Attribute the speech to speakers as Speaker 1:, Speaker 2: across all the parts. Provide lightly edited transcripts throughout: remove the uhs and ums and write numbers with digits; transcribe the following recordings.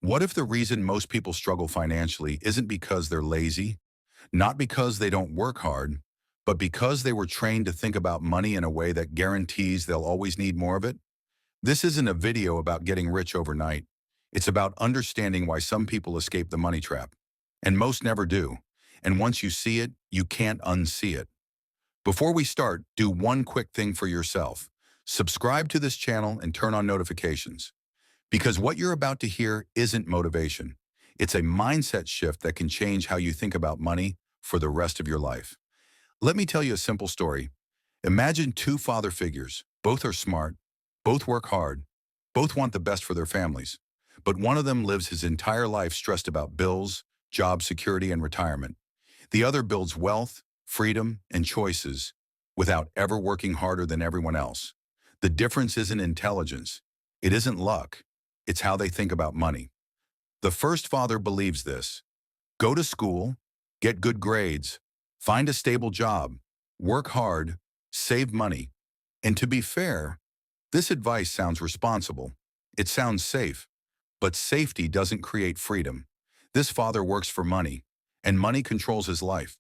Speaker 1: What if the reason most people struggle financially isn't because they're lazy, not because they don't work hard, but because they were trained to think about money in a way that guarantees they'll always need more of it? This isn't a video about getting rich overnight. It's about understanding why some people escape the money trap, and most never do. And once you see it, you can't unsee it. Before we start, do one quick thing for yourself. Subscribe to this channel and turn on notifications. Because what you're about to hear isn't motivation. It's a mindset shift that can change how you think about money for the rest of your life. Let me tell you a simple story. Imagine two father figures. Both are smart, both work hard, both want the best for their families. But one of them lives his entire life stressed about bills, job security, and retirement. The other builds wealth, freedom, and choices without ever working harder than everyone else. The difference isn't intelligence. It isn't luck. It's how they think about money. The first father believes this. Go to school, get good grades, find a stable job, work hard, save money. And to be fair, this advice sounds responsible. It sounds safe. But safety doesn't create freedom. This father works for money, and money controls his life.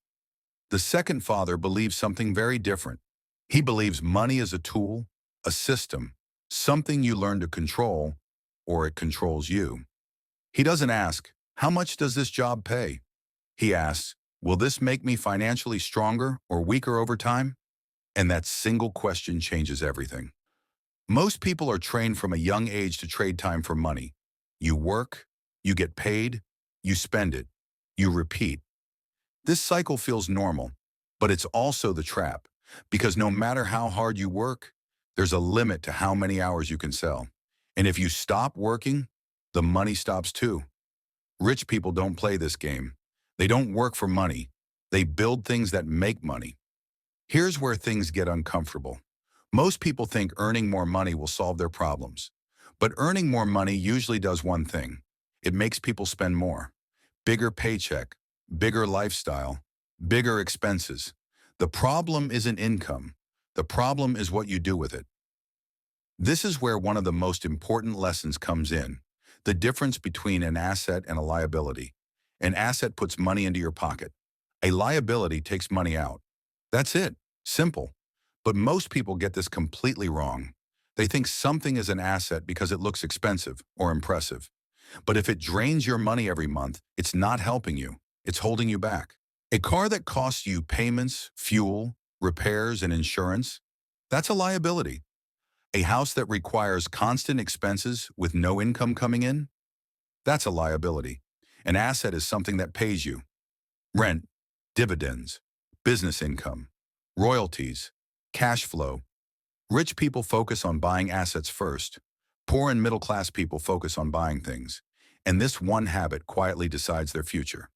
Speaker 1: The second father believes something very different. He believes money is a tool, a system, something you learn to control, or it controls you. He doesn't ask, how much does this job pay? He asks, will this make me financially stronger or weaker over time? And that single question changes everything. Most people are trained from a young age to trade time for money. You work, you get paid, you spend it, you repeat. This cycle feels normal, but it's also the trap, because no matter how hard you work, there's a limit to how many hours you can sell. And if you stop working, the money stops too. Rich people don't play this game. They don't work for money. They build things that make money. Here's where things get uncomfortable. Most people think earning more money will solve their problems. But earning more money usually does one thing. It makes people spend more. Bigger paycheck, bigger lifestyle, bigger expenses. The problem isn't income. The problem is what you do with it. This is where one of the most important lessons comes in. The difference between an asset and a liability. An asset puts money into your pocket. A liability takes money out. That's it. Simple. But most people get this completely wrong. They think something is an asset because it looks expensive or impressive. But if it drains your money every month, it's not helping you. It's holding you back. A car that costs you payments, fuel, repairs, and insurance, that's a liability. A house that requires constant expenses with no income coming in, that's a liability. An asset is something that pays you. Rent, dividends, business income, royalties, cash flow. Rich people focus on buying assets first. Poor and middle-class people focus on buying things. And this one habit quietly decides their future.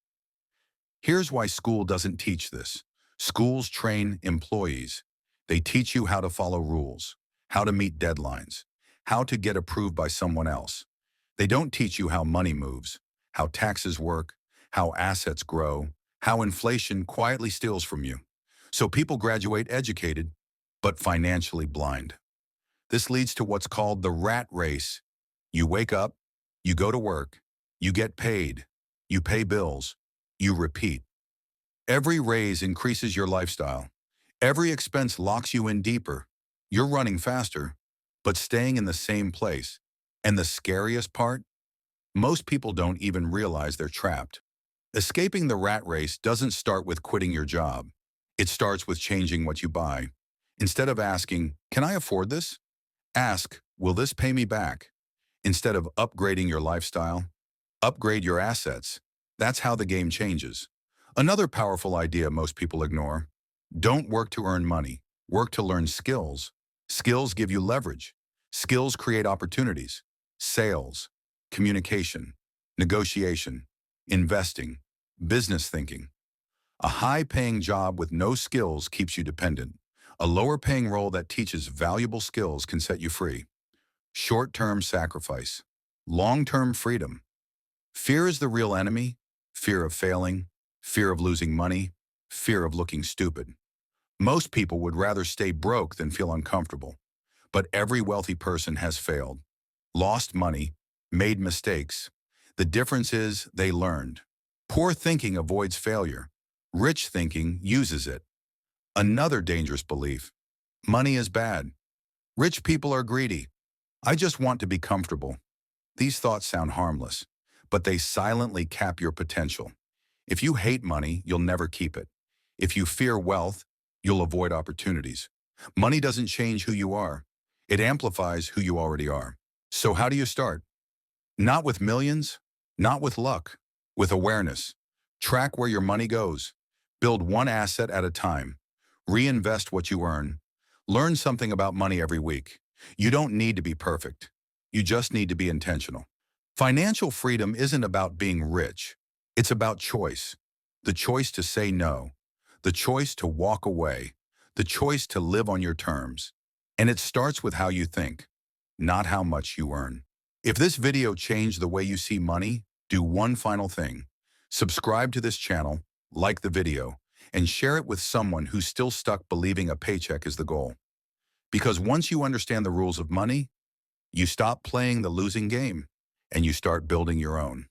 Speaker 1: Here's why school doesn't teach this. Schools train employees. They teach you how to follow rules, how to meet deadlines, how to get approved by someone else. They don't teach you how money moves, how taxes work, how assets grow, how inflation quietly steals from you. So people graduate educated, but financially blind. This leads to what's called the rat race. You wake up, you go to work, you get paid, you pay bills, you repeat. Every raise increases your lifestyle. Every expense locks you in deeper. You're running faster, but staying in the same place. And the scariest part? Most people don't even realize they're trapped. Escaping the rat race doesn't start with quitting your job. It starts with changing what you buy. Instead of asking, can I afford this? Ask, will this pay me back? Instead of upgrading your lifestyle, upgrade your assets. That's how the game changes. Another powerful idea most people ignore. Don't work to earn money. Work to learn skills. Skills give you leverage. Skills create opportunities. Sales, communication, negotiation, investing, business thinking. A high-paying job with no skills keeps you dependent. A lower-paying role that teaches valuable skills can set you free. Short-term sacrifice. Long-term freedom. Fear is the real enemy. Fear of failing. Fear of losing money. Fear of looking stupid. Most people would rather stay broke than feel uncomfortable. But every wealthy person has failed. Lost money. Made mistakes. The difference is they learned. Poor thinking avoids failure. Rich thinking uses it. Another dangerous belief. Money is bad. Rich people are greedy. I just want to be comfortable. These thoughts sound harmless, but they silently cap your potential. If you hate money, you'll never keep it. If you fear wealth, you'll avoid opportunities. Money doesn't change who you are. It amplifies who you already are. So how do you start? Not with millions, not with luck, with awareness. Track where your money goes. Build one asset at a time. Reinvest what you earn. Learn something about money every week. You don't need to be perfect. You just need to be intentional. Financial freedom isn't about being rich. It's about choice. The choice to say no. The choice to walk away. The choice to live on your terms. And it starts with how you think, not how much you earn. If this video changed the way you see money, do one final thing. Subscribe to this channel, like the video, and share it with someone who's still stuck believing a paycheck is the goal. Because once you understand the rules of money, you stop playing the losing game and you start building your own.